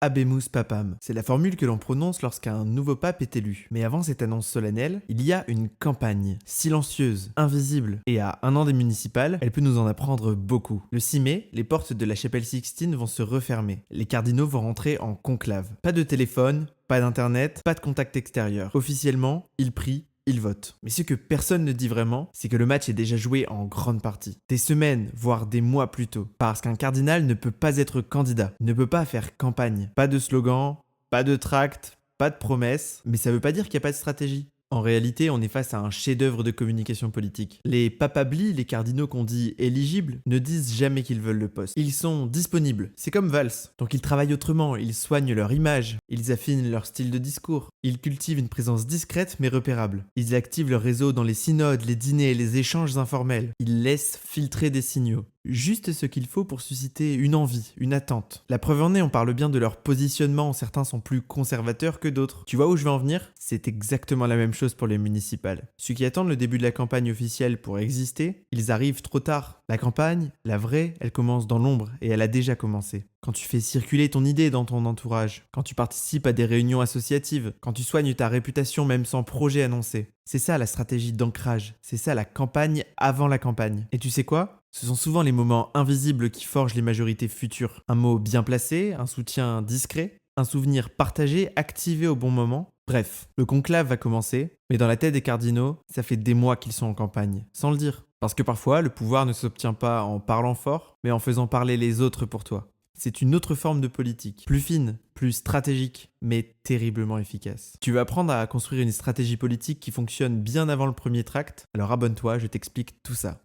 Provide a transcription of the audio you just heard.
Habemus Papam. C'est la formule que l'on prononce lorsqu'un nouveau pape est élu. Mais avant cette annonce solennelle, il y a une campagne, silencieuse, invisible. Et à un an des municipales, elle peut nous en apprendre beaucoup. Le 6 mai, les portes de la chapelle Sixtine vont se refermer. Les cardinaux vont rentrer en conclave. Pas de téléphone, pas d'internet, pas de contact extérieur. Officiellement, ils prient. Il vote. Mais ce que personne ne dit vraiment, c'est que le match est déjà joué en grande partie. Des semaines, voire des mois plus tôt. Parce qu'un cardinal ne peut pas être candidat, ne peut pas faire campagne. Pas de slogan, pas de tract, pas de promesses, mais ça veut pas dire qu'il n'y a pas de stratégie. En réalité, on est face à un chef-d'œuvre de communication politique. Les papablis, les cardinaux qu'on dit éligibles, ne disent jamais qu'ils veulent le poste. Ils sont disponibles. C'est comme Valls. Donc ils travaillent autrement, ils soignent leur image, ils affinent leur style de discours, ils cultivent une présence discrète mais repérable. Ils activent leur réseau dans les synodes, les dîners et les échanges informels. Ils laissent filtrer des signaux. Juste ce qu'il faut pour susciter une envie, une attente. La preuve en est, on parle bien de leur positionnement, certains sont plus conservateurs que d'autres. Tu vois où je vais en venir ? C'est exactement la même chose pour les municipales. Ceux qui attendent le début de la campagne officielle pour exister, ils arrivent trop tard. La campagne, la vraie, elle commence dans l'ombre et elle a déjà commencé. Quand tu fais circuler ton idée dans ton entourage, quand tu participes à des réunions associatives, quand tu soignes ta réputation même sans projet annoncé. C'est ça la stratégie d'ancrage, c'est ça la campagne avant la campagne. Et tu sais quoi ? Ce sont souvent les moments invisibles qui forgent les majorités futures. Un mot bien placé, un soutien discret, un souvenir partagé, activé au bon moment. Bref, le conclave va commencer, mais dans la tête des cardinaux, ça fait des mois qu'ils sont en campagne, sans le dire. Parce que parfois, le pouvoir ne s'obtient pas en parlant fort, mais en faisant parler les autres pour toi. C'est une autre forme de politique, plus fine, plus stratégique, mais terriblement efficace. Tu veux apprendre à construire une stratégie politique qui fonctionne bien avant le premier tract ? Alors abonne-toi, je t'explique tout ça.